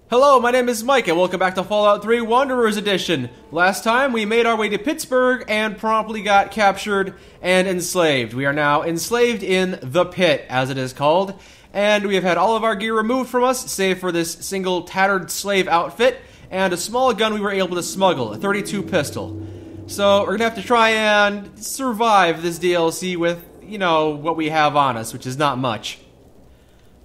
Hello, my name is Mike, and welcome back to Fallout 3 Wanderers Edition. Last time, we made our way to Pittsburgh and promptly got captured and enslaved. We are now enslaved in the Pit, as it is called, and we have had all of our gear removed from us, save for this single tattered slave outfit, and a small gun we were able to smuggle, a .32 pistol. So, we're gonna have to try and survive this DLC with, you know, what we have on us, which is not much.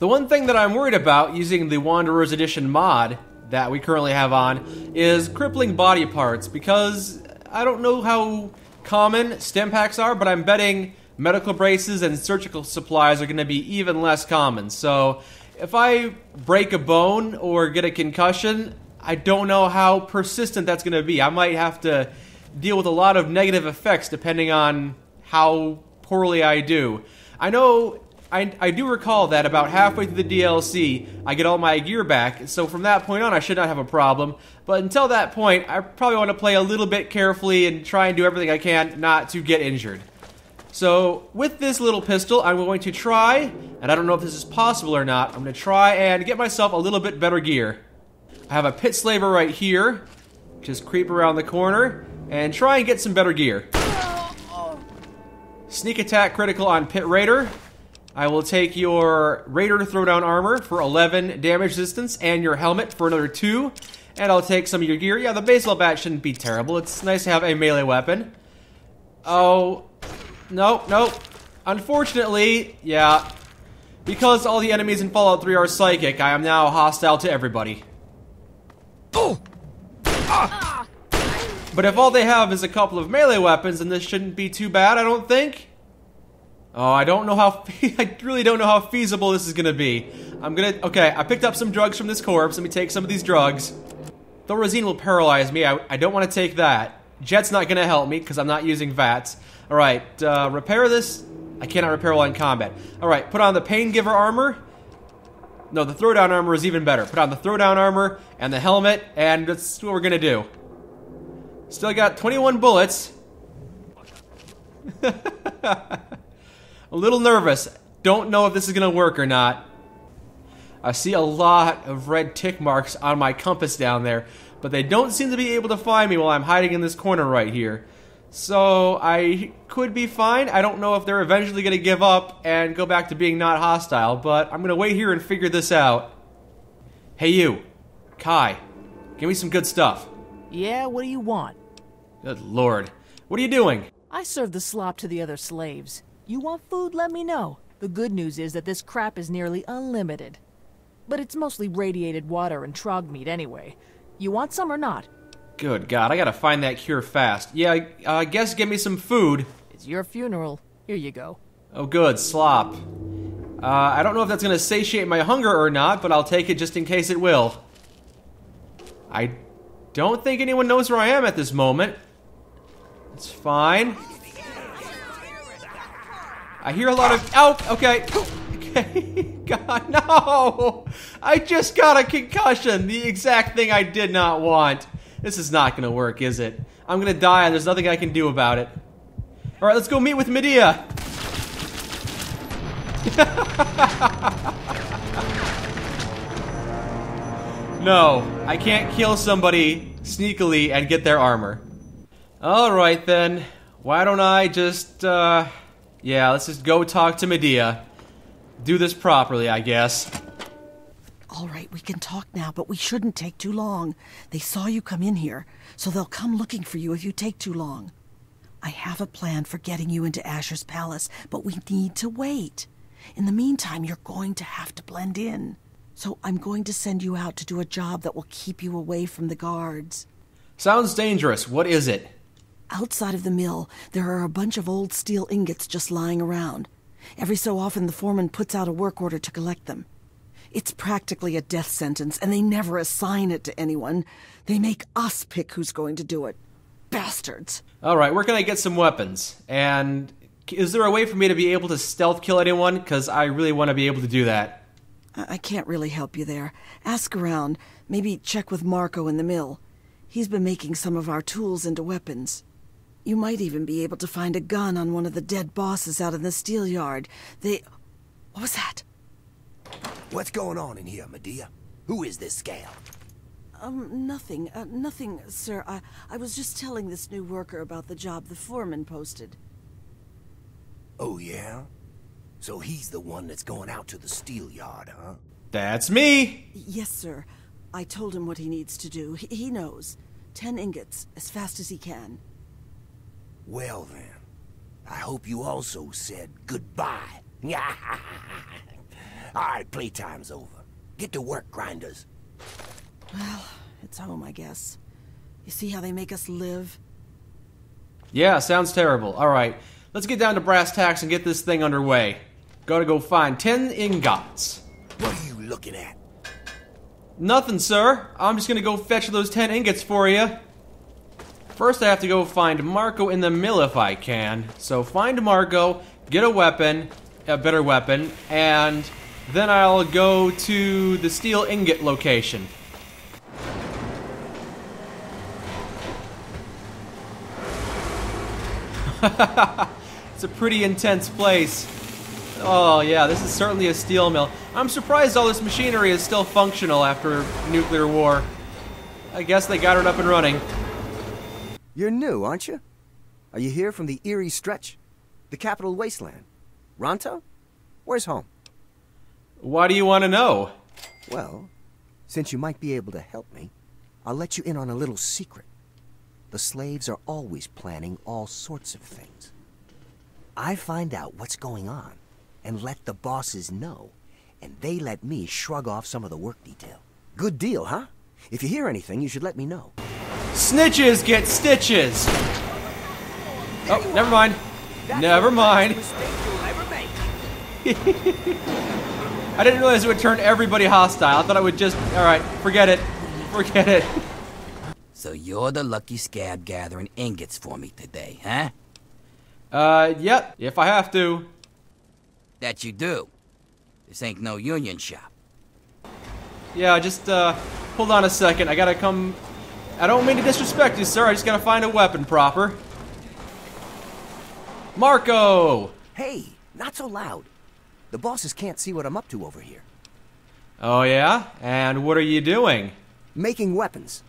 The one thing that I'm worried about using the Wanderers Edition mod that we currently have on is crippling body parts, because I don't know how common stim packs are, but I'm betting medical braces and surgical supplies are going to be even less common. So if I break a bone or get a concussion, I don't know how persistent that's going to be. I might have to deal with a lot of negative effects depending on how poorly I do. I know I do recall that about halfway through the DLC, I get all my gear back, so from that point on I should not have a problem. But until that point, I probably want to play a little bit carefully and try and do everything I can not to get injured. So, with this little pistol, I'm going to try, and I don't know if this is possible or not, I'm going to try and get myself a little bit better gear. I have a pit slaver right here. Just creep around the corner and try and get some better gear. Sneak attack critical on Pit Raider. I will take your Raider throwdown armor for 11 damage resistance and your helmet for another 2. And I'll take some of your gear. Yeah, the baseball bat shouldn't be terrible. It's nice to have a melee weapon. Oh, nope. Unfortunately, yeah, because all the enemies in Fallout 3 are psychic, I am now hostile to everybody. Oh! Ah! But if all they have is a couple of melee weapons, then this shouldn't be too bad, I don't think. Oh, I don't know how, I really don't know how feasible this is gonna be. Okay, I picked up some drugs from this corpse. Let me take some of these drugs. Thorazine will paralyze me. I don't want to take that. Jet's not gonna help me, because I'm not using VATS. Alright, repair this. I cannot repair while in combat. Alright, put on the pain giver armor. No, the throwdown armor is even better. Put on the throwdown armor and the helmet, and that's what we're gonna do. Still got 21 bullets. A little nervous. Don't know if this is gonna work or not. I see a lot of red tick marks on my compass down there, but they don't seem to be able to find me while I'm hiding in this corner right here. So I could be fine. I don't know if they're eventually gonna give up and go back to being not hostile, but I'm gonna wait here and figure this out. Hey you, Kai, give me some good stuff. Yeah, what do you want? Good lord. What are you doing? I serve the slop to the other slaves. You want food? Let me know. The good news is that this crap is nearly unlimited. But it's mostly radiated water and trog meat anyway. You want some or not? Good God, I gotta find that cure fast. Yeah, I guess give me some food. It's your funeral. Here you go. Oh good, slop. I don't know if that's gonna satiate my hunger or not, but I'll take it just in case it will. I don't think anyone knows where I am at this moment. It's fine. I hear a lot of... Ow! Okay. Okay. God, no! I just got a concussion! The exact thing I did not want. This is not gonna work, is it? I'm gonna die and there's nothing I can do about it. Alright, let's go meet with Medea! No, I can't kill somebody sneakily and get their armor. Alright then. Why don't I just, yeah, let's just go talk to Medea. Do this properly, I guess. All right, we can talk now, but we shouldn't take too long. They saw you come in here, so they'll come looking for you if you take too long. I have a plan for getting you into Asher's palace, but we need to wait. In the meantime, you're going to have to blend in. So I'm going to send you out to do a job that will keep you away from the guards. Sounds dangerous. What is it? Outside of the mill, there are a bunch of old steel ingots just lying around. Every so often, the foreman puts out a work order to collect them. It's practically a death sentence, and they never assign it to anyone. They make us pick who's going to do it. Bastards. Alright, where can I get some weapons? And is there a way for me to be able to stealth kill anyone? Because I really want to be able to do that. I can't really help you there. Ask around. Maybe check with Marco in the mill. He's been making some of our tools into weapons. You might even be able to find a gun on one of the dead bosses out in the steel yard. What was that? What's going on in here, Medea? Who is this scale? Nothing, sir. I was just telling this new worker about the job the foreman posted. Oh, yeah? So he's the one that's going out to the steel yard, huh? That's me! Yes, sir. I told him what he needs to do. He knows. 10 ingots, as fast as he can. Well, then. I hope you also said goodbye. Alright, playtime's over. Get to work, grinders. Well, it's home, I guess. You see how they make us live? Yeah, sounds terrible. Alright, let's get down to brass tacks and get this thing underway. Gotta go find 10 ingots. What are you looking at? Nothing, sir. I'm just gonna go fetch those 10 ingots for you. First, I have to go find Marco in the mill if I can. So find Marco, get a weapon, a better weapon, and then I'll go to the steel ingot location. It's a pretty intense place. Oh yeah, this is certainly a steel mill. I'm surprised all this machinery is still functional after nuclear war. I guess they got it up and running. You're new, aren't you? Are you here from the Erie Stretch? The capital wasteland? Ronto? Where's home? Why do you want to know? Well, since you might be able to help me, I'll let you in on a little secret. The slaves are always planning all sorts of things. I find out what's going on and let the bosses know, and they let me shrug off some of the work detail. Good deal, huh? If you hear anything, you should let me know. Snitches get stitches! Oh, never mind. Never mind. I didn't realize it would turn everybody hostile. I thought I would just... Alright, forget it. Forget it. So you're the lucky scab gathering ingots for me today, huh? Yep, if I have to. That you do. This ain't no union shop. Yeah, just, hold on a second. I gotta come... I don't mean to disrespect you, sir. I just gotta find a weapon proper. Marco! Hey, not so loud. The bosses can't see what I'm up to over here. Oh, yeah? And what are you doing? Making weapons.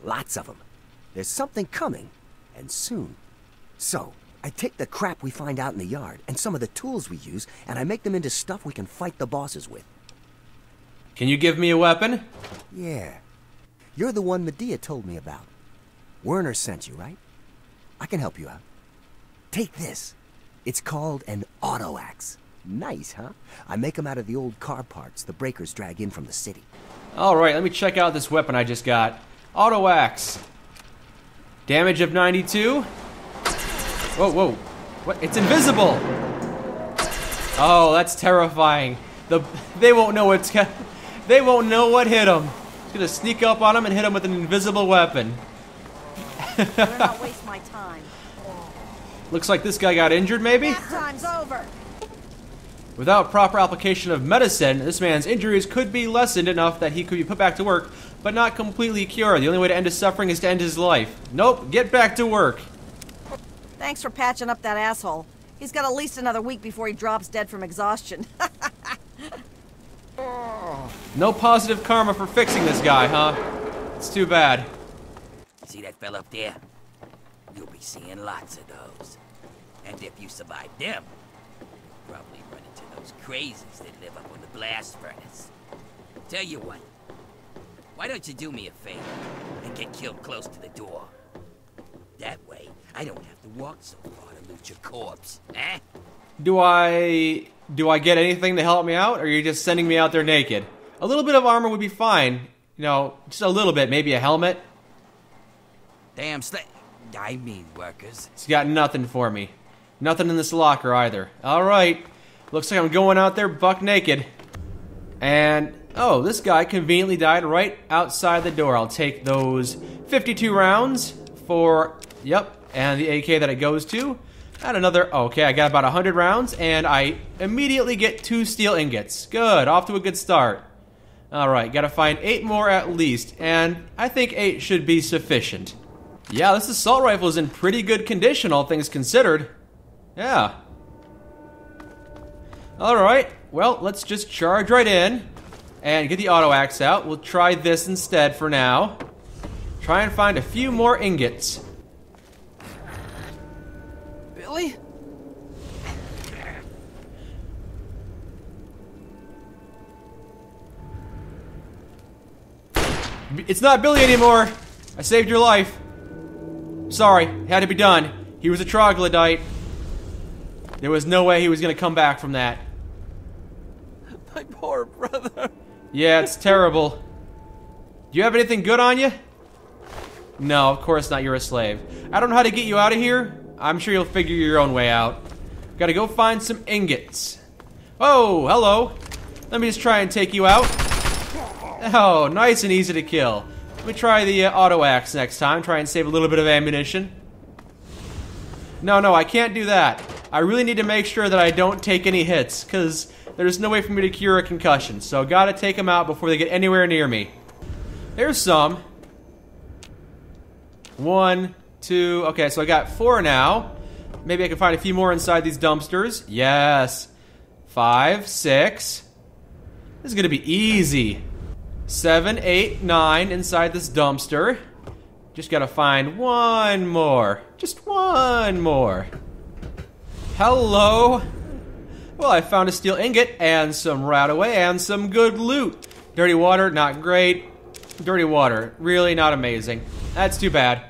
Lots of them. There's something coming, and soon. So, I take the crap we find out in the yard, and some of the tools we use, and I make them into stuff we can fight the bosses with. Can you give me a weapon? Yeah. You're the one Medea told me about. Werner sent you, right? I can help you out. Take this. It's called an auto axe. Nice, huh? I make them out of the old car parts the breakers drag in from the city. Alright, let me check out this weapon I just got. Auto axe. Damage of 92. Whoa, whoa. What? It's invisible! Oh, that's terrifying. They won't know what's... They won't know what hit them. It's gonna sneak up on them and hit them with an invisible weapon. Better not waste my time. Looks like this guy got injured, maybe? Nap time's over. Without proper application of medicine, this man's injuries could be lessened enough that he could be put back to work, but not completely cured. The only way to end his suffering is to end his life. Nope, get back to work. Thanks for patching up that asshole. He's got at least another week before he drops dead from exhaustion. No positive karma for fixing this guy, huh? It's too bad. See that fella up there? You'll be seeing lots of those. And if you survive them, you'll probably run into those crazies that live up on the blast furnace. Tell you what, why don't you do me a favor and get killed close to the door? That way, I don't have to walk so far to loot your corpse, eh? Do I get anything to help me out, or are you just sending me out there naked? A little bit of armor would be fine. You know, just a little bit, maybe a helmet. Damn I mean workers. He's got nothing for me. Nothing in this locker either. Alright. Looks like I'm going out there buck naked. And, oh, this guy conveniently died right outside the door. I'll take those 52 rounds for, yep, and the AK that it goes to. And another, okay, I got about 100 rounds, and I immediately get 2 steel ingots. Good, off to a good start. Alright, gotta find 8 more at least, and I think 8 should be sufficient. Yeah, this assault rifle is in pretty good condition, all things considered. Yeah. Alright, well, let's just charge right in. and get the auto axe out. We'll try this instead for now. Try and find a few more ingots. Billy? It's not Billy anymore. I saved your life. Sorry, it had to be done. He was a troglodyte. There was no way he was going to come back from that. My poor brother. Yeah, it's terrible. Do you have anything good on you? No, of course not. You're a slave. I don't know how to get you out of here. I'm sure you'll figure your own way out. Gotta go find some ingots. Oh, hello. Let me just try and take you out. Oh, nice and easy to kill. Let me try the auto axe next time. Try and save a little bit of ammunition. No, I can't do that. I really need to make sure that I don't take any hits, because there's no way for me to cure a concussion. So gotta take them out before they get anywhere near me. There's some. 1, 2, okay, so I got 4 now. Maybe I can find a few more inside these dumpsters. Yes. 5, 6. This is gonna be easy. 7, 8, 9 inside this dumpster. Just gotta find one more. Just one more. Hello. Well, I found a steel ingot and some RadAway and some good loot. Dirty water, not great. Dirty water, really not amazing. That's too bad.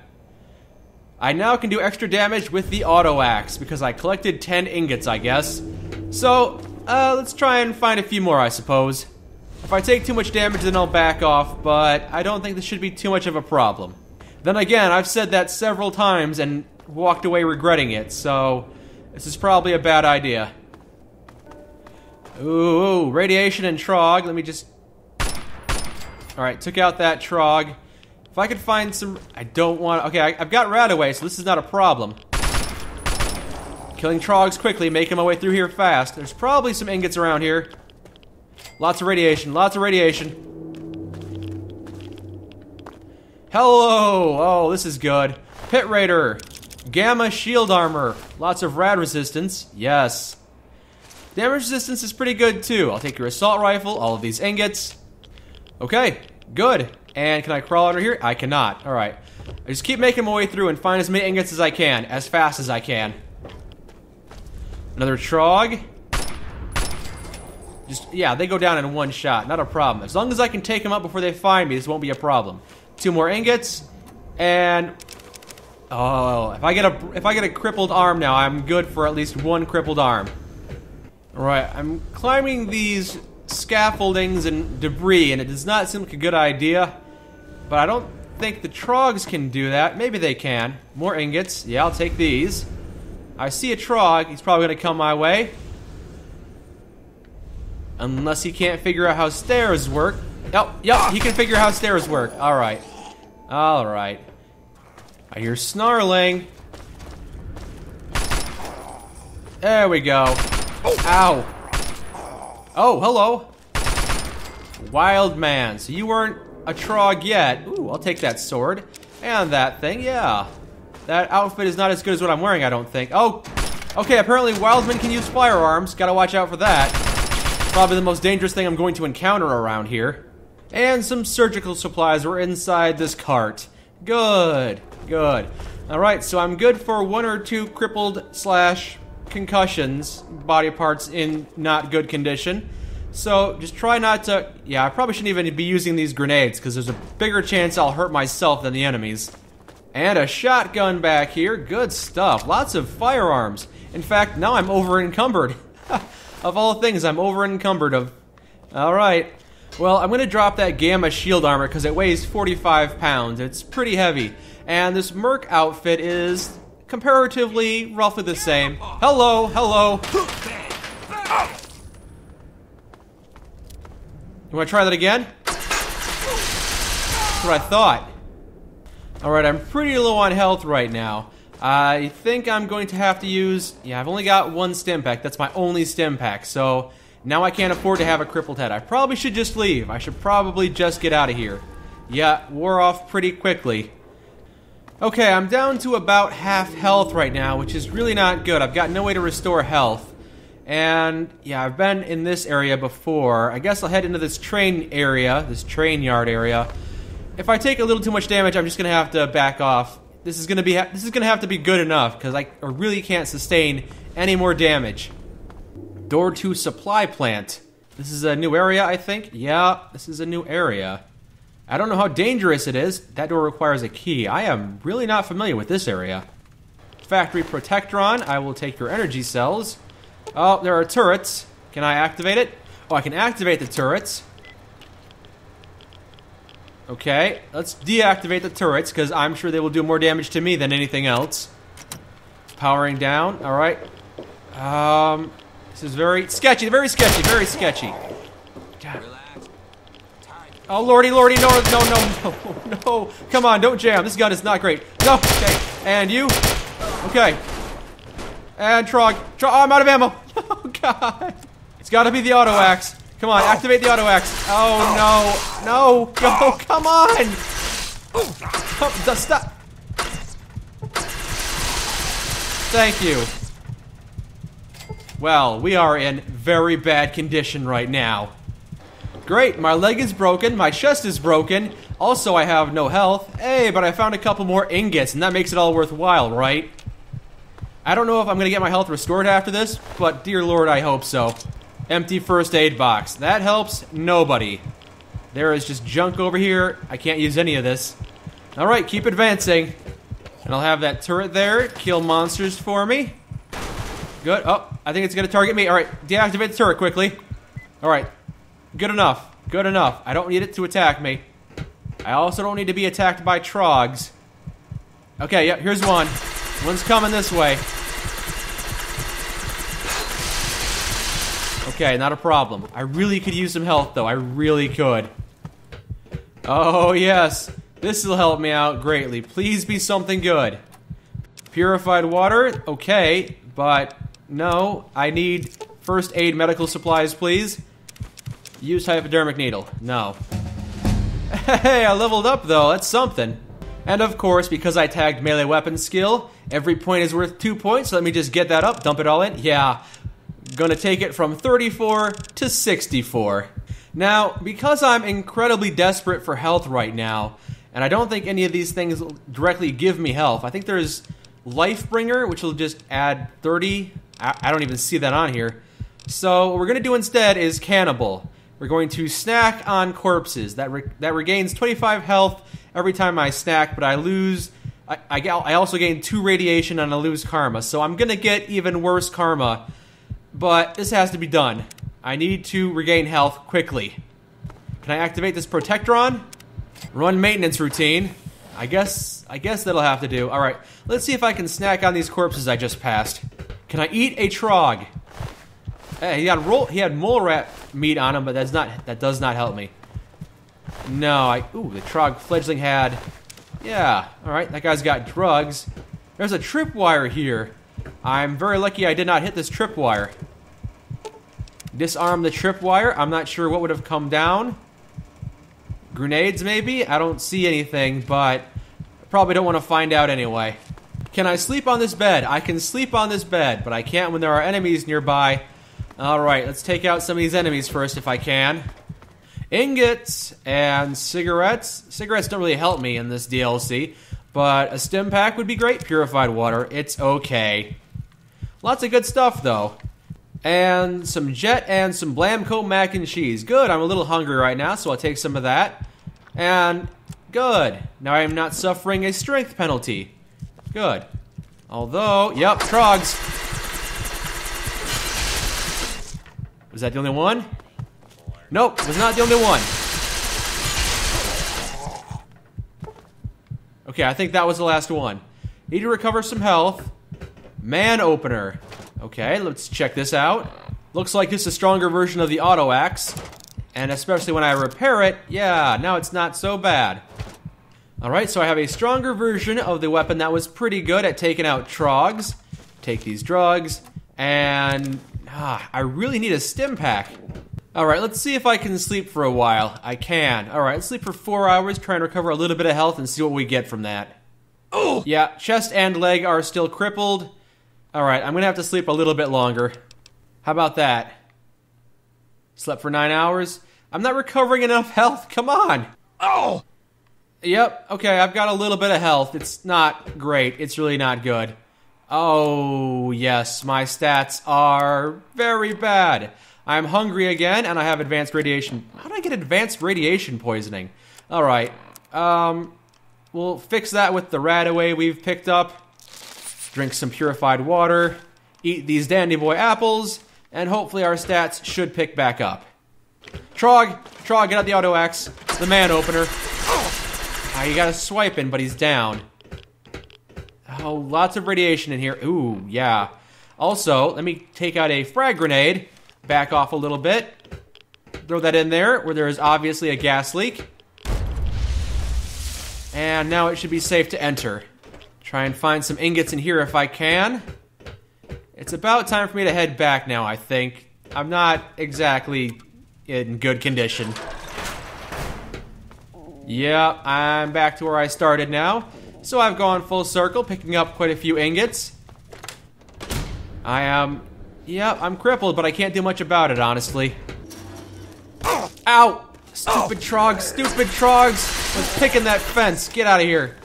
I now can do extra damage with the auto axe because I collected 10 ingots, I guess. So, let's try and find a few more, I suppose. If I take too much damage, then I'll back off, but I don't think this should be too much of a problem. Then again, I've said that several times and walked away regretting it, so this is probably a bad idea. Ooh, radiation and trog. Let me just... Alright, took out that trog. If I could find some... I don't want... Okay, I've got RadAway, so this is not a problem. Killing trogs quickly, making my way through here fast. There's probably some ingots around here. Lots of radiation, lots of radiation. Hello! Oh, this is good. Pit Raider. Gamma shield armor. Lots of rad resistance. Yes. Damage resistance is pretty good too. I'll take your assault rifle, all of these ingots. Okay, good. And can I crawl under here? I cannot. Alright. I just keep making my way through and find as many ingots as I can, as fast as I can. Another trog. Just, yeah, they go down in one shot. Not a problem. As long as I can take them up before they find me, this won't be a problem. 2 more ingots. And... oh, if I get a crippled arm now, I'm good for at least 1 crippled arm. Alright, I'm climbing these scaffoldings and debris, and it does not seem like a good idea. But I don't think the trogs can do that. Maybe they can. More ingots. Yeah, I'll take these. I see a trog. He's probably going to come my way. Unless he can't figure out how stairs work. Oh, yep, he can figure out how stairs work. Alright. Alright. I hear snarling. There we go. Ow. Oh, hello. Wild man. So you weren't a trog yet. Ooh, I'll take that sword. And that thing, yeah. That outfit is not as good as what I'm wearing, I don't think. Oh, okay, apparently wild men can use firearms. Gotta watch out for that. Probably the most dangerous thing I'm going to encounter around here. And some surgical supplies were inside this cart. Good, good. Alright, so I'm good for 1 or 2 crippled / concussions, body parts in not good condition. So just try not to... yeah, I probably shouldn't even be using these grenades because there's a bigger chance I'll hurt myself than the enemies. And a shotgun back here. Good stuff. Lots of firearms. In fact, now I'm over-encumbered. Of all things, I'm over-encumbered of... Alright. Well, I'm going to drop that Gamma shield armor because it weighs 45 pounds. It's pretty heavy. And this Merc outfit is comparatively roughly the same. Hello, hello. You want to try that again? That's what I thought. Alright, I'm pretty low on health right now. I think I'm going to have to use... yeah, I've only got 1 stim pack. That's my only stim pack. So now I can't afford to have a crippled head. I probably should just leave. I should probably just get out of here. Yeah, wore off pretty quickly. Okay, I'm down to about half health right now, which is really not good. I've got no way to restore health. And yeah, I've been in this area before. I guess I'll head into this train area, this train yard area. If I take a little too much damage, I'm just gonna have to back off. This is gonna have to be good enough because I really can't sustain any more damage. Door to supply plant. This is a new area, I think. Yeah, this is a new area. I don't know how dangerous it is. That door requires a key. I am really not familiar with this area. Factory Protectron. I will take your energy cells. Oh, there are turrets. Can I activate it? Oh, I can activate the turrets. Okay, let's deactivate the turrets because I'm sure they will do more damage to me than anything else. Powering down. All right. This is very sketchy. Very sketchy. Very sketchy. God. Oh, lordy, lordy, no, no, no, no, no. Come on, don't jam. This gun is not great. No, okay. And you? Okay. And Trog. Oh, I'm out of ammo. Oh, God. It's got to be the auto axe. Come on, activate the auto axe. Oh, no. No. Go. Come on. Stop. Thank you. Well, we are in very bad condition right now. Great, my leg is broken, my chest is broken, also I have no health. Hey, but I found a couple more ingots, and that makes it all worthwhile, right? I don't know if I'm gonna get my health restored after this, but dear lord, I hope so. Empty first aid box. That helps nobody. There is just junk over here. I can't use any of this. Alright, keep advancing. And I'll have that turret there, kill monsters for me. Good. Oh, I think it's gonna target me. Alright, deactivate the turret quickly. Alright. Good enough. Good enough. I don't need it to attack me. I also don't need to be attacked by trogs. Okay, yep, here's one. One's coming this way. Okay, not a problem. I really could use some health, though. I really could. Oh, yes. This will help me out greatly. Please be something good. Purified water. Okay, but no. I need first aid medical supplies, please. Use hypodermic needle. No. Hey, I leveled up though. That's something. And of course, because I tagged melee weapon skill, every point is worth 2 points. So let me just get that up, dump it all in. Yeah. Gonna take it from 34 to 64. Now, because I'm incredibly desperate for health right now, and I don't think any of these things will directly give me health. I think there's Lifebringer, which will just add 30. I don't even see that on here. So what we're gonna do instead is Cannibal. We're going to snack on corpses. That regains 25 health every time I snack, but I lose... I also gain 2 radiation and I lose karma. So I'm going to get even worse karma. But this has to be done. I need to regain health quickly. Can I activate this Protectron? Run maintenance routine. I guess that'll have to do. Alright, let's see if I can snack on these corpses I just passed. Can I eat a Trog? Hey, he had mole rat meat on him, but that does not help me. No, ooh, the Trog fledgling had... Yeah, alright, that guy's got drugs. There's a tripwire here. I'm very lucky I did not hit this tripwire. Disarm the tripwire. I'm not sure what would have come down. Grenades, maybe? I don't see anything, but I probably don't want to find out anyway. Can I sleep on this bed? I can sleep on this bed, but I can't when there are enemies nearby. Alright, let's take out some of these enemies first if I can. Ingots and cigarettes. Cigarettes don't really help me in this DLC, but a stim pack would be great. Purified water, it's okay. Lots of good stuff, though. And some Jet and some Blamco mac and cheese. Good, I'm a little hungry right now, so I'll take some of that. And good. Now I am not suffering a strength penalty. Good. Although, yep, Trogs. Was that the only one? Nope, was not the only one. Okay, I think that was the last one. Need to recover some health. Man opener. Okay, let's check this out. Looks like this is a stronger version of the auto axe. And especially when I repair it, yeah, now it's not so bad. Alright, so I have a stronger version of the weapon that was pretty good at taking out Trogs. Take these drugs. And I really need a stim pack. Alright, let's see if I can sleep for a while. I can. Alright, let's sleep for 4 hours, try and recover a little bit of health and see what we get from that. Oh! Yeah, chest and leg are still crippled. Alright, I'm gonna have to sleep a little bit longer. How about that? Slept for 9 hours? I'm not recovering enough health. Come on. Oh! Yep, okay, I've got a little bit of health. It's not great. It's really not good. Oh, yes, my stats are very bad. I'm hungry again, and I have advanced radiation. How did I get advanced radiation poisoning? Alright, we'll fix that with the radaway we've picked up. Drink some purified water. Eat these dandy boy apples. And hopefully our stats should pick back up. Trog, get out the auto axe. It's the man opener. Ah, you gotta swipe in, but he's down. Oh, lots of radiation in here. Ooh, yeah. Also, let me take out a frag grenade. Back off a little bit. Throw that in there, where there is obviously a gas leak. And now it should be safe to enter. Try and find some ingots in here if I can. It's about time for me to head back now, I think. I'm not exactly in good condition. Yeah, I'm back to where I started now. So I've gone full circle, picking up quite a few ingots. I'm crippled, but I can't do much about it, honestly. Ow! Stupid trogs! Was picking that fence. Get out of here.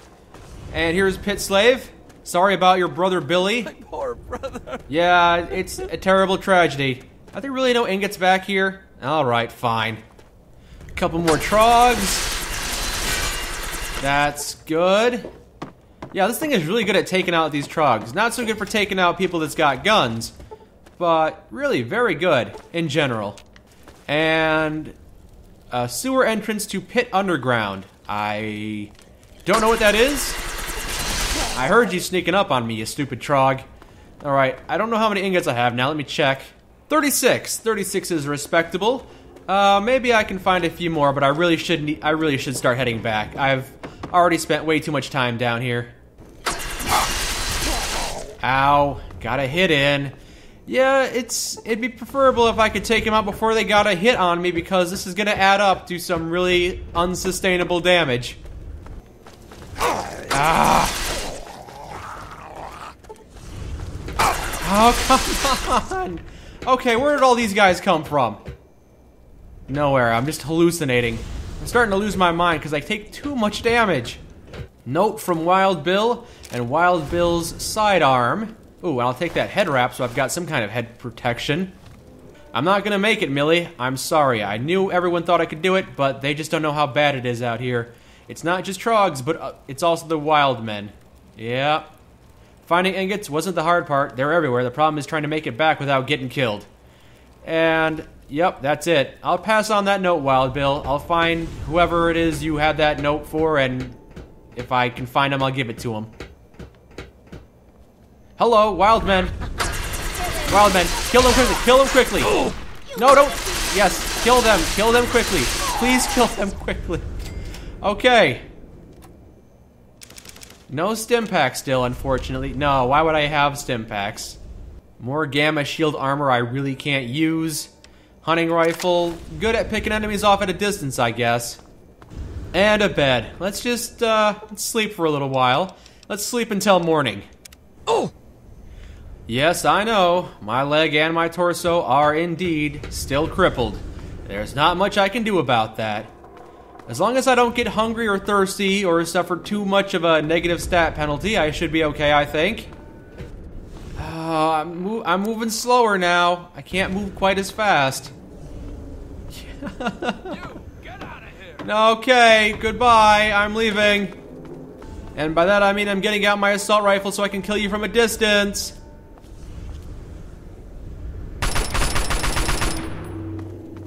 And here's Pitt Slave. Sorry about your brother Billy. My poor brother. Yeah, it's a terrible tragedy. Are there really no ingots back here? Alright, fine. A couple more trogs. That's good. Yeah, this thing is really good at taking out these trogs. Not so good for taking out people that's got guns, but really very good in general. And a sewer entrance to Pitt Underground. I don't know what that is. I heard you sneaking up on me, you stupid trog. Alright, I don't know how many ingots I have now. Let me check. 36. 36 is respectable. Maybe I can find a few more, but I really should start heading back. I've already spent way too much time down here. Ow. Got a hit in. Yeah, it'd be preferable if I could take him out before they got a hit on me, because this is going to add up to some really unsustainable damage. Ah. Oh, come on! Okay, where did all these guys come from? Nowhere, I'm just hallucinating. I'm starting to lose my mind because I take too much damage. Note from Wild Bill and Wild Bill's sidearm. Ooh, and I'll take that head wrap so I've got some kind of head protection. I'm not gonna make it, Millie. I'm sorry. I knew everyone thought I could do it, but they just don't know how bad it is out here. It's not just trogs, but it's also the wild men. Yeah. Finding ingots wasn't the hard part. They're everywhere. The problem is trying to make it back without getting killed. And, yep, that's it. I'll pass on that note, Wild Bill. I'll find whoever it is you had that note for, and if I can find him, I'll give it to him. Hello, wild men. Wild men. Kill them quickly. Kill them quickly. No, don't. Yes, kill them. Kill them quickly. Please kill them quickly. Okay. No stim packs still, unfortunately. No, why would I have stim packs? More gamma shield armor I really can't use. Hunting rifle. Good at picking enemies off at a distance, I guess. And a bed. Let's just, let's sleep for a little while. Let's sleep until morning. Oh! Yes, I know. My leg and my torso are indeed still crippled. There's not much I can do about that. As long as I don't get hungry or thirsty or suffer too much of a negative stat penalty, I should be okay, I think. I'm moving slower now. I can't move quite as fast. You, get out of here. Okay, goodbye. I'm leaving. And by that I mean I'm getting out my assault rifle so I can kill you from a distance.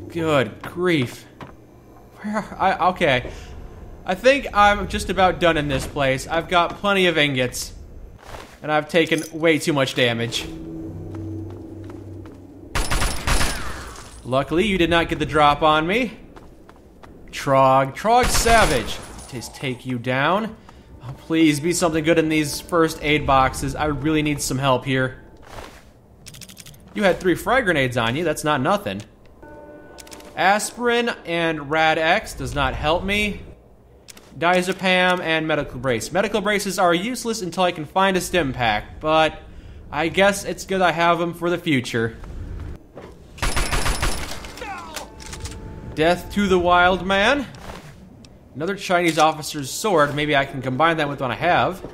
Good grief. Okay. I think I'm just about done in this place. I've got plenty of ingots. And I've taken way too much damage. Luckily, you did not get the drop on me. Trog Savage. Just take you down. Oh, please, be something good in these first aid boxes. I really need some help here. You had 3 frag grenades on you. That's not nothing. Aspirin and Rad X does not help me. Diazepam and medical brace. Medical braces are useless until I can find a stim pack, but I guess it's good I have them for the future. Death to the wild man. Another Chinese officer's sword. Maybe I can combine that with what I have.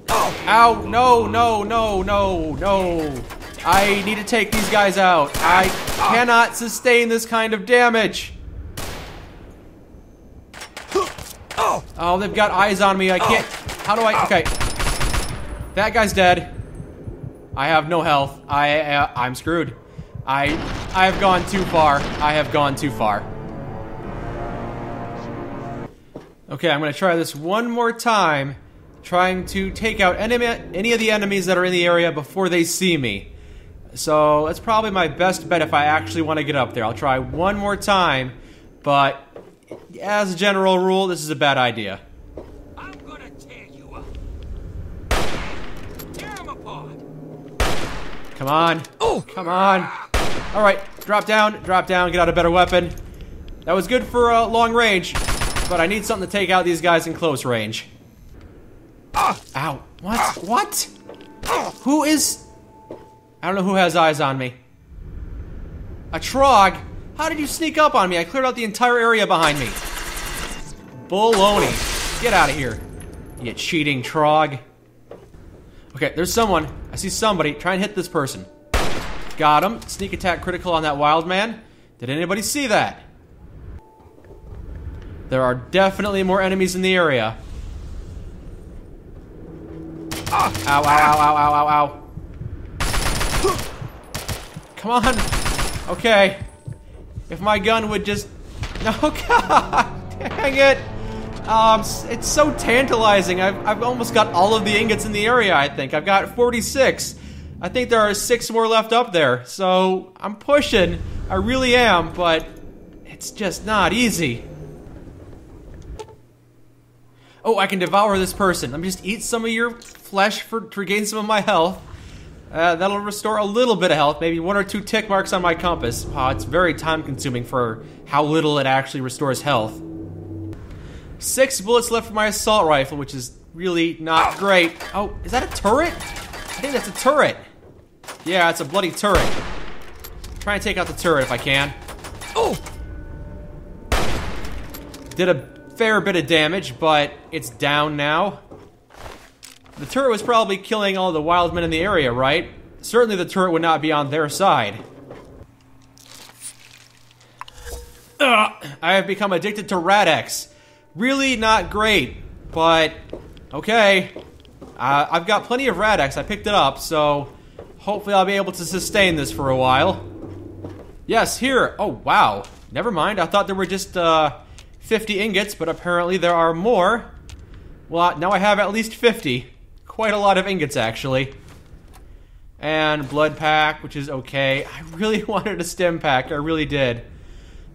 Ow! No, no, no, no, no. I need to take these guys out. I cannot sustain this kind of damage. Oh, they've got eyes on me. I can't. How do I? Okay. That guy's dead. I have no health. I'm screwed. I have gone too far. I have gone too far. Okay, I'm gonna try this one more time, trying to take out any of the enemies that are in the area before they see me. So that's probably my best bet if I actually want to get up there. I'll try one more time, but as a general rule, this is a bad idea. I'm gonna tear you up. Tear him apart. Come on. Oh, come on. All right, drop down, get out a better weapon. That was good for long range, but I need something to take out these guys in close range. Ow. What? What? Who is... I don't know who has eyes on me. A Trog? How did you sneak up on me? I cleared out the entire area behind me. Baloney. Get out of here, you cheating Trog. Okay, there's someone. I see somebody. Try and hit this person. Got him. Sneak attack critical on that wild man. Did anybody see that? There are definitely more enemies in the area. Ow, ow, ow, ow, ow, ow, ow. Come on. Okay. If my gun would just... No, God. Dang it. It's so tantalizing. I've almost got all of the ingots in the area, I think. I've got 46. I think there are 6 more left up there. So, I'm pushing. I really am, but it's just not easy. Oh, I can devour this person. Let me just eat some of your flesh to regain some of my health. That'll restore a little bit of health, maybe 1 or 2 tick marks on my compass. Wow, it's very time-consuming for how little it actually restores health. 6 bullets left for my assault rifle, which is really not great. Oh, is that a turret? I think that's a turret. Yeah, it's a bloody turret. Try and take out the turret if I can. Oh! Did a fair bit of damage, but it's down now. The turret was probably killing all the wild men in the area, right? Certainly the turret would not be on their side. I have become addicted to Rad-X. Really not great, but okay. I've got plenty of Rad-X. I picked it up, so hopefully I'll be able to sustain this for a while. Yes, here. Oh, wow. Never mind. I thought there were just 50 ingots, but apparently there are more. Well, now I have at least 50. Quite a lot of ingots, actually. And blood pack, which is okay. I really wanted a stim pack. I really did.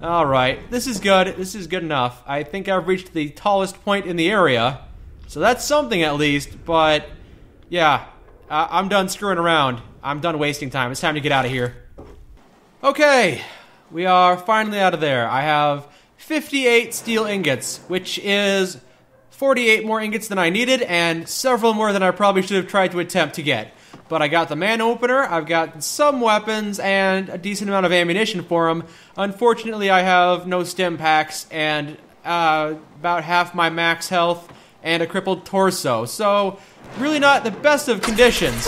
Alright, this is good. This is good enough. I think I've reached the tallest point in the area. So that's something at least, but yeah. I'm done screwing around. I'm done wasting time. It's time to get out of here. Okay, we are finally out of there. I have 58 steel ingots, which is 48 more ingots than I needed, and several more than I probably should have tried to attempt to get. But I got the man opener, I've got some weapons, and a decent amount of ammunition for them. Unfortunately, I have no stim packs, and about half my max health, and a crippled torso. So, really not the best of conditions.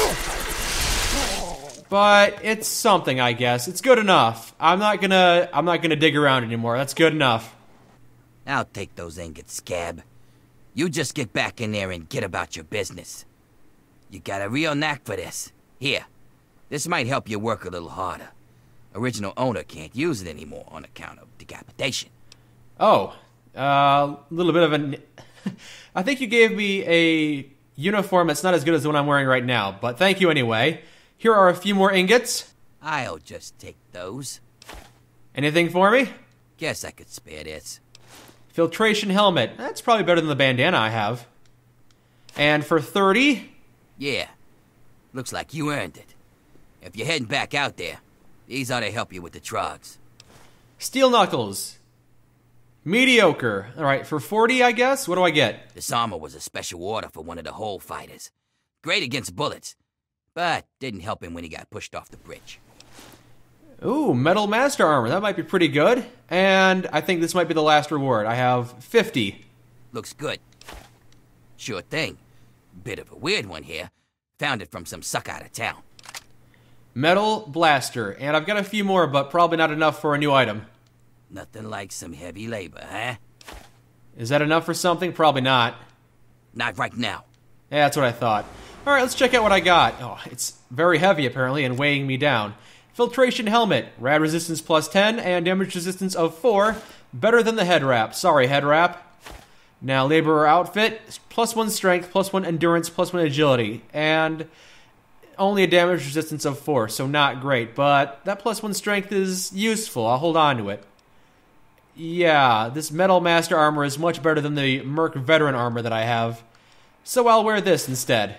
But it's something, I guess. It's good enough. I'm not gonna dig around anymore. That's good enough. I'll take those ingots, Scab. You just get back in there and get about your business. You got a real knack for this. Here, this might help you work a little harder. Original owner can't use it anymore on account of decapitation. Oh, a little bit of an... I think you gave me a uniform that's not as good as the one I'm wearing right now, but thank you anyway. Here are a few more ingots. I'll just take those. Anything for me? Guess I could spare this. Filtration helmet. That's probably better than the bandana I have. And for 30? Yeah. Looks like you earned it. If you're heading back out there, these ought to help you with the trogs. Steel knuckles. Mediocre. Alright, for 40, I guess? What do I get? This armor was a special order for one of the hole fighters. Great against bullets, but didn't help him when he got pushed off the bridge. Ooh, Metal Master Armor. That might be pretty good. And I think this might be the last reward. I have 50. Looks good. Sure thing. Bit of a weird one here. Found it from some suck out of town. Metal Blaster. And I've got a few more, but probably not enough for a new item. Nothing like some heavy labor, huh? Is that enough for something? Probably not. Not right now. Yeah, that's what I thought. Alright, let's check out what I got. Oh, it's very heavy, apparently, and weighing me down. Filtration Helmet. Rad resistance plus 10, and damage resistance of 4. Better than the head wrap. Sorry, head wrap. Now, Laborer Outfit. Plus 1 strength, plus 1 endurance, plus 1 agility. And only a damage resistance of 4, so not great. But that plus 1 strength is useful. I'll hold on to it. Yeah, this Metal Master Armor is much better than the Merc Veteran Armor that I have. So I'll wear this instead.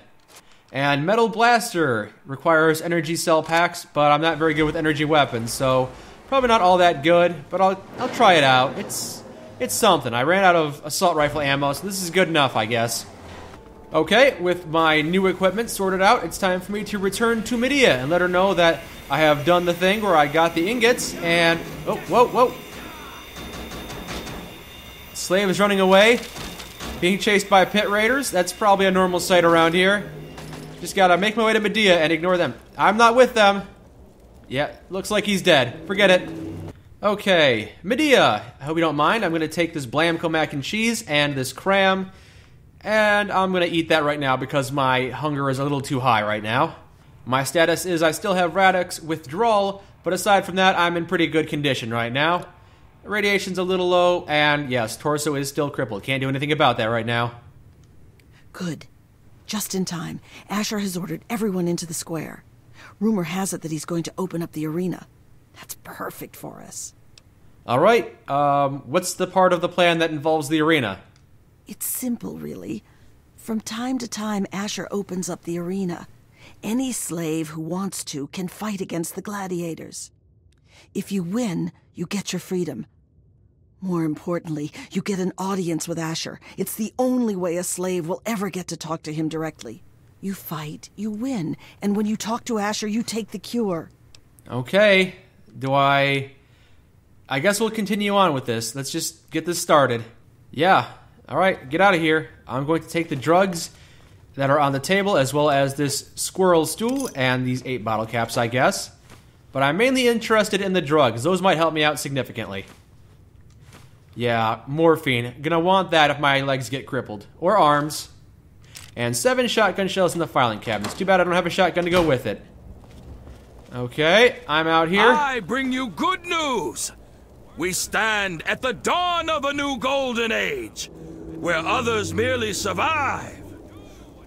And Metal Blaster requires energy cell packs, but I'm not very good with energy weapons, so probably not all that good, but I'll try it out. It's something. I ran out of assault rifle ammo, so this is good enough, I guess. Okay, with my new equipment sorted out, it's time for me to return to Medea and let her know that I have done the thing where I got the ingots and... Oh, whoa. Slave is running away, being chased by pit raiders. That's probably a normal sight around here. Just gotta make my way to Medea and ignore them. I'm not with them. Yeah, looks like he's dead. Forget it. Okay, Medea. I hope you don't mind. I'm gonna take this Blamco mac and cheese and this cram, and I'm gonna eat that right now because my hunger is a little too high right now. My status is I still have Radix withdrawal, but aside from that, I'm in pretty good condition right now. Radiation's a little low, and yes, torso is still crippled. Can't do anything about that right now. Good. Just in time. Asher has ordered everyone into the square. Rumor has it that he's going to open up the arena. That's perfect for us. Alright, what's the part of the plan that involves the arena? It's simple, really. From time to time, Asher opens up the arena. Any slave who wants to can fight against the gladiators. If you win, you get your freedom. More importantly, you get an audience with Asher. It's the only way a slave will ever get to talk to him directly. You fight, you win, and when you talk to Asher, you take the cure. Okay, I guess we'll continue on with this. Let's just get this started. Yeah, alright, get out of here. I'm going to take the drugs that are on the table, as well as this squirrel stool and these 8 bottle caps, I guess. But I'm mainly interested in the drugs. Those might help me out significantly. Yeah, morphine. Gonna want that if my legs get crippled. Or arms. And 7 shotgun shells in the filing cabinets. Too bad I don't have a shotgun to go with it. Okay, I'm out here. I bring you good news. We stand at the dawn of a new golden age, where others merely survive.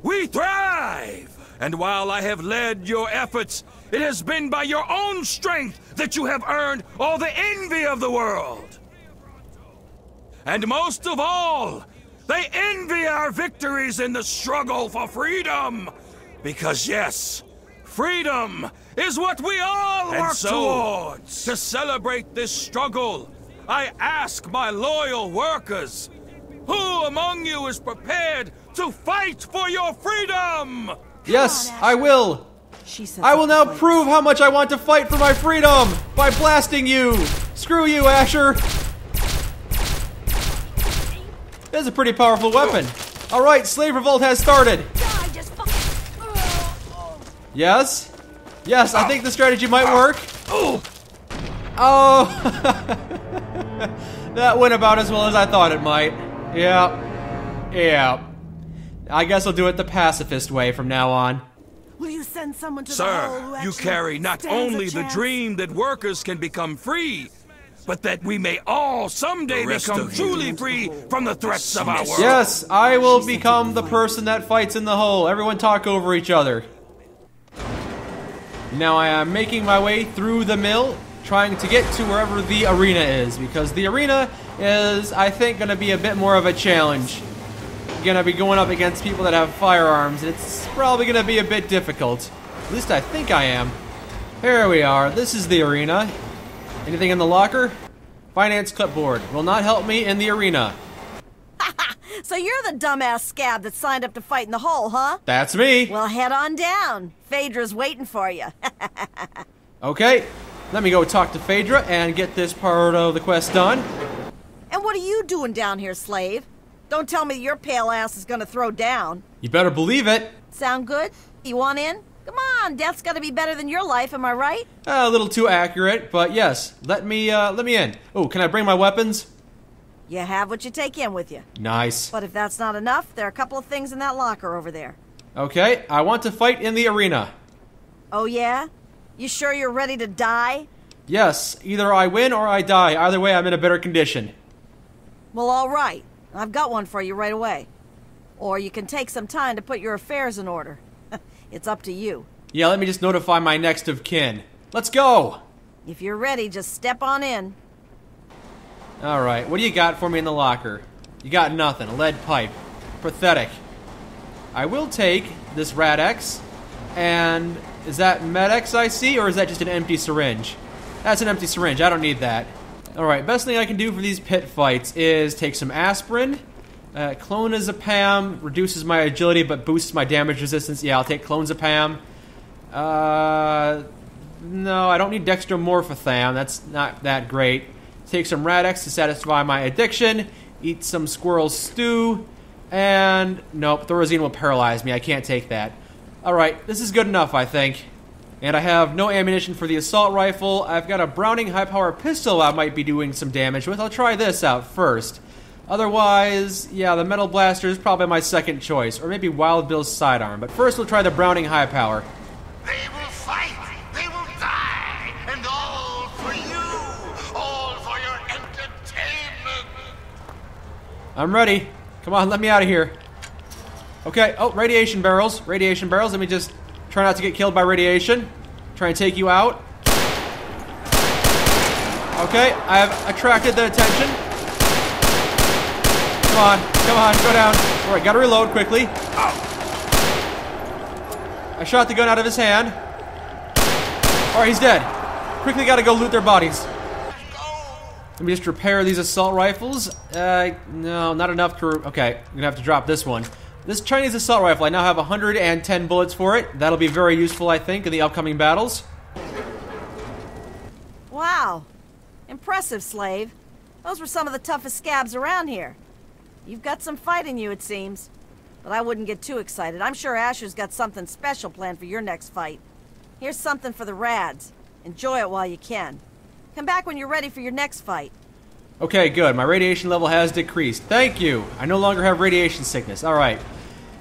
We thrive! And while I have led your efforts, it has been by your own strength that you have earned all the envy of the world. And most of all, they envy our victories in the struggle for freedom. Because yes, freedom is what we all work towards. To celebrate this struggle, I ask my loyal workers, who among you is prepared to fight for your freedom? Yes, I will. I will now prove how much I want to fight for my freedom by blasting you. Screw you, Asher. That is a pretty powerful weapon. All right, slave revolt has started. Yes, yes, I think the strategy might work. Oh, that went about as well as I thought it might. Yeah. I guess I'll do it the pacifist way from now on. Will you send someone to the hole who Sir, you actually carry not stands a only the chance? dream that workers can become free, but that we may all someday become truly free from the threats of our world. Yes, I will become the person that fights in the hole. Everyone talk over each other. Now I am making my way through the mill, trying to get to wherever the arena is, because the arena is, I think, going to be a bit more of a challenge. Going to be going up against people that have firearms, and it's probably going to be a bit difficult. At least I think I am. Here we are. This is the arena. Anything in the locker? Finance clipboard. Will not help me in the arena. So you're the dumbass scab that signed up to fight in the hole, huh? That's me. Well, head on down. Phaedra's waiting for you. Okay. Let me go talk to Phaedra and get this part of the quest done. And what are you doing down here, slave? Don't tell me your pale ass is gonna throw down. You better believe it. Sound good? You want in? Come on, death's gotta be better than your life, am I right? A little too accurate, but yes. Let me in. Oh, can I bring my weapons? You have what you take in with you. Nice. But if that's not enough, there are a couple of things in that locker over there. Okay, I want to fight in the arena. Oh yeah? You sure you're ready to die? Yes, either I win or I die. Either way, I'm in a better condition. Well, all right. I've got one for you right away. Or you can take some time to put your affairs in order. It's up to you. Yeah, let me just notify my next of kin. Let's go! If you're ready, just step on in. Alright, what do you got for me in the locker? You got nothing. A lead pipe. Pathetic. I will take this Rad-X, and is that Med-X I see, or is that just an empty syringe? That's an empty syringe. I don't need that. Alright, best thing I can do for these pit fights is take some aspirin. Clonazepam reduces my agility but boosts my damage resistance. Yeah, I'll take clonazepam. No, I don't need dextromorphotham. That's not that great. Take some Rad-X to satisfy my addiction. Eat some squirrel stew. And nope, Thorazine will paralyze me. I can't take that. Alright, this is good enough, I think. And I have no ammunition for the assault rifle. I've got a Browning high-power pistol I might be doing some damage with. I'll try this out first. Otherwise, yeah, the metal blaster is probably my second choice. Or maybe Wild Bill's sidearm. But first we'll try the Browning high-power. They will fight, they will die, and all for you, all for your entertainment. I'm ready. Come on, let me out of here. Okay, oh, radiation barrels. Radiation barrels, let me just try not to get killed by radiation. Try and take you out. Okay, I have attracted the attention. Come on, go down. Alright, gotta reload quickly. I shot the gun out of his hand. Alright, he's dead. Quickly gotta go loot their bodies. Let me just repair these assault rifles. No, not enough to... Okay, I'm gonna have to drop this one. This Chinese assault rifle, I now have 110 bullets for it. That'll be very useful, I think, in the upcoming battles. Wow. Impressive, slave. Those were some of the toughest scabs around here. You've got some fight in you, it seems. But I wouldn't get too excited. I'm sure Asher's got something special planned for your next fight. Here's something for the Rads. Enjoy it while you can. Come back when you're ready for your next fight. Okay, good. My radiation level has decreased. Thank you. I no longer have radiation sickness. Alright.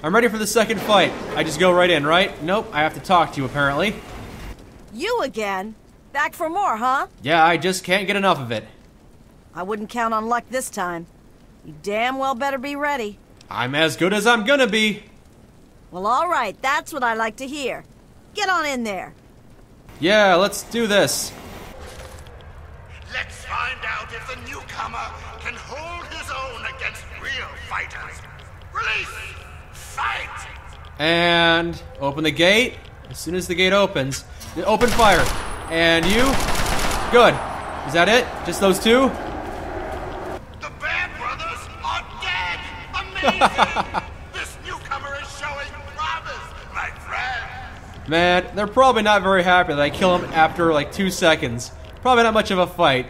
I'm ready for the second fight. I just go right in, right? Nope, I have to talk to you, apparently. You again? Back for more, huh? Yeah, I just can't get enough of it. I wouldn't count on luck this time. You damn well better be ready. I'm as good as I'm gonna be. Well, all right. That's what I like to hear. Get on in there. Yeah, let's do this. Let's find out if the newcomer can hold his own against real fighters. Release! Fight! And open the gate. As soon as the gate opens, open fire. And you? Good. Is that it? Just those two? The Bear Brothers are dead! Amazing! This newcomer is showing promise, my friend! Man, they're probably not very happy that I kill them after like 2 seconds. Probably not much of a fight.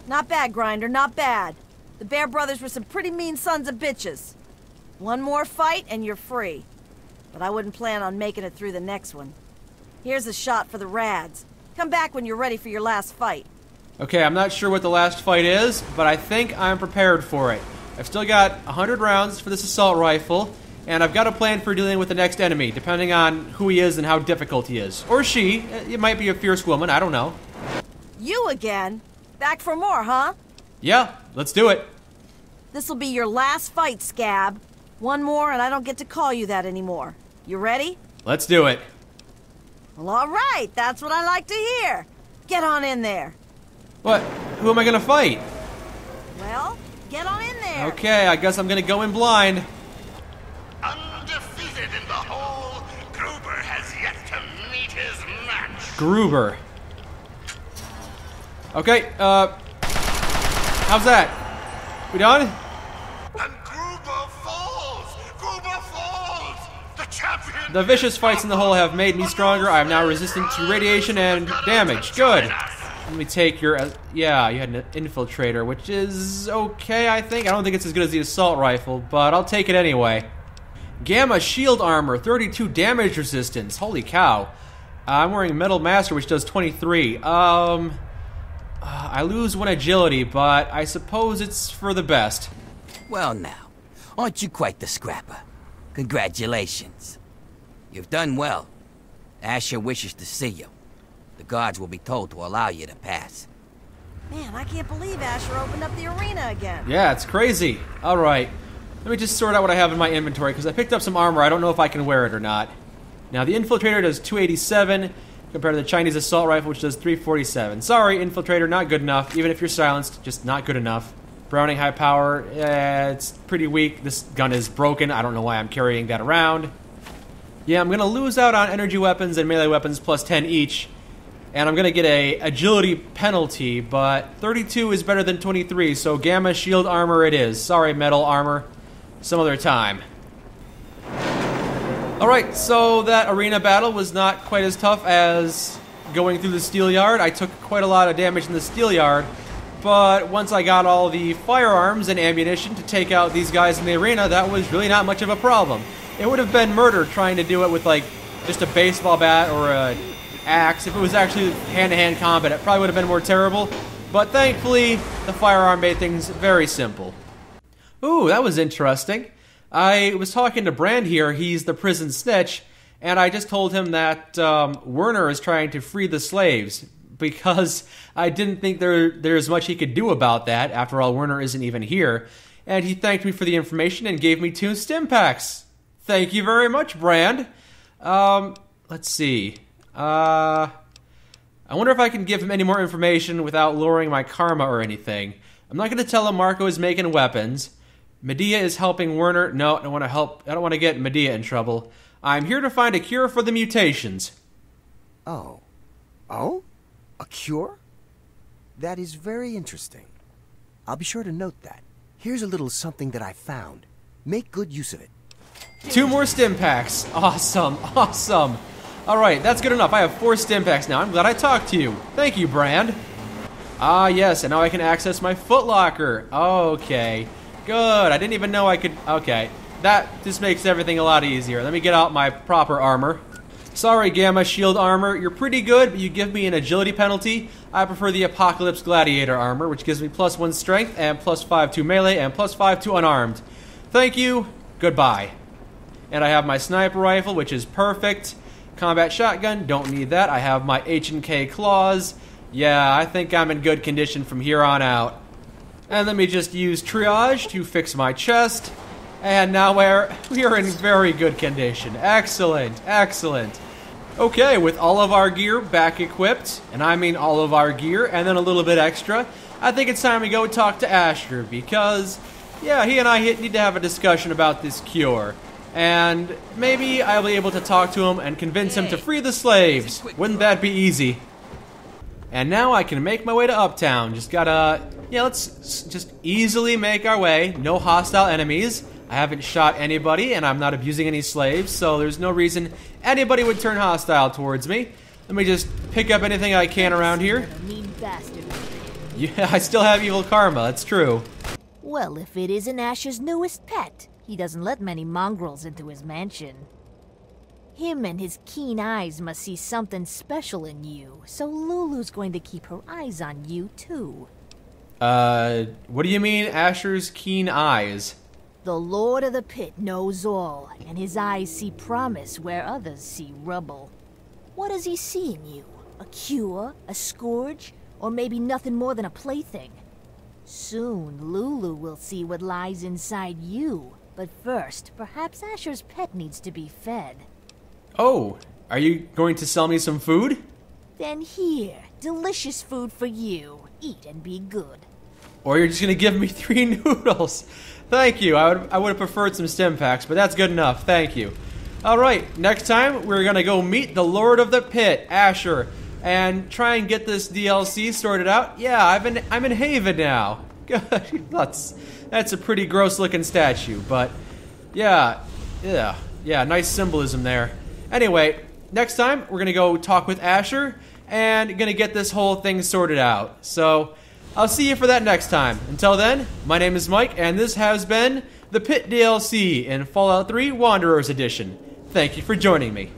Not bad, Grinder, not bad. The Bear Brothers were some pretty mean sons of bitches. One more fight and you're free. But I wouldn't plan on making it through the next one. Here's a shot for the Rads. Come back when you're ready for your last fight. Okay, I'm not sure what the last fight is, but I think I'm prepared for it. I've still got 100 rounds for this assault rifle, and I've got a plan for dealing with the next enemy, depending on who he is and how difficult he is. Or she. It might be a fierce woman, I don't know. You again? Back for more, huh? Yeah, let's do it. This'll be your last fight, Scab. One more and I don't get to call you that anymore. You ready? Let's do it. Well, all right. That's what I like to hear. Get on in there. What? Who am I gonna fight? Well, get on in there. Okay, I guess I'm gonna go in blind. Undefeated in the whole, Gruber has yet to meet his match. Gruber. Okay, how's that? We done? And Gruber falls! Gruber falls! The champion The vicious fights in the hole have made me stronger. I am now resistant to radiation and damage. Good. Let me take your... yeah, you had an infiltrator, which is okay, I think. I don't think it's as good as the assault rifle, but I'll take it anyway. Gamma shield armor, 32 damage resistance. Holy cow. I'm wearing Metal Master, which does 23. I lose 1 agility, but I suppose it's for the best. Well now, aren't you quite the scrapper? Congratulations. You've done well. Asher wishes to see you. The guards will be told to allow you to pass. Man, I can't believe Asher opened up the arena again. Yeah, it's crazy. Alright. Let me just sort out what I have in my inventory, because I picked up some armor. I don't know if I can wear it or not. Now, the Infiltrator does 287, compared to the Chinese Assault Rifle, which does 347. Sorry, Infiltrator, not good enough. Even if you're silenced, just not good enough. Browning High Power, it's pretty weak. This gun is broken. I don't know why I'm carrying that around. Yeah, I'm going to lose out on energy weapons and melee weapons plus 10 each. And I'm going to get a agility penalty, but 32 is better than 23, so Gamma Shield Armor it is. Sorry, Metal Armor. Some other time. Alright, so that arena battle was not quite as tough as going through the steel yard. I took quite a lot of damage in the steel yard, but once I got all the firearms and ammunition to take out these guys in the arena, that was really not much of a problem. It would have been murder trying to do it with, like, just a baseball bat or a axe. If it was actually hand-to-hand combat, it probably would have been more terrible, but thankfully, the firearm made things very simple. Ooh, that was interesting. I was talking to Brand here, he's the prison snitch, and I just told him that Werner is trying to free the slaves, because I didn't think there's much he could do about that. After all, Werner isn't even here. And he thanked me for the information and gave me 2 stim packs. Thank you very much, Brand. Let's see. I wonder if I can give him any more information without lowering my karma or anything. I'm not going to tell him Marco is making weapons. Medea is helping Werner. No, I don't want to help. I don't want to get Medea in trouble. I'm here to find a cure for the mutations. Oh. Oh? A cure? That is very interesting. I'll be sure to note that. Here's a little something that I found. Make good use of it. 2 more stim packs. Awesome, awesome. Alright, that's good enough. I have 4 stim packs now. I'm glad I talked to you. Thank you, Brand. Ah, yes, and now I can access my footlocker. Okay. Good. I didn't even know I could... Okay. That just makes everything a lot easier. Let me get out my proper armor. Sorry, Gamma Shield Armor. You're pretty good, but you give me an agility penalty. I prefer the Apocalypse Gladiator Armor, which gives me +1 strength and +5 to melee and +5 to unarmed. Thank you. Goodbye. And I have my sniper rifle, which is perfect. Combat shotgun. Don't need that. I have my H&K claws. Yeah, I think I'm in good condition from here on out. And let me just use triage to fix my chest. And now we are in very good condition. Excellent, excellent. Okay, with all of our gear back equipped, and I mean all of our gear, and then a little bit extra, I think it's time to go talk to Asher, because, yeah, he and I need to have a discussion about this cure. And maybe I'll be able to talk to him and convince him to free the slaves. Wouldn't that be easy? And now I can make my way to Uptown. Just gotta... Yeah, let's just easily make our way. No hostile enemies. I haven't shot anybody, and I'm not abusing any slaves, so there's no reason anybody would turn hostile towards me. Let me just pick up anything I can around here. Mean bastard. Yeah, I still have evil karma, that's true. Well, if it isn't Asher's newest pet, he doesn't let many mongrels into his mansion. Him and his keen eyes must see something special in you, so Lulu's going to keep her eyes on you, too. What do you mean, Asher's keen eyes? The Lord of the Pit knows all, and his eyes see promise where others see rubble. What does he see in you? A cure? A scourge? Or maybe nothing more than a plaything? Soon, Lulu will see what lies inside you. But first, perhaps Asher's pet needs to be fed. Oh, are you going to sell me some food? Then here, delicious food for you. Eat and be good. Or you're just going to give me 3 noodles. Thank you. I would have preferred some stim packs, but that's good enough. Thank you. All right, next time we're going to go meet the Lord of the Pit, Asher, and try and get this DLC sorted out. Yeah, I'm in Haven now. Good. That's a pretty gross looking statue, but yeah, nice symbolism there. Anyway, next time we're gonna go talk with Asher and gonna get this whole thing sorted out. So I'll see you for that next time. Until then, my name is Mike, and this has been the Pitt DLC in Fallout 3 Wanderers Edition. Thank you for joining me.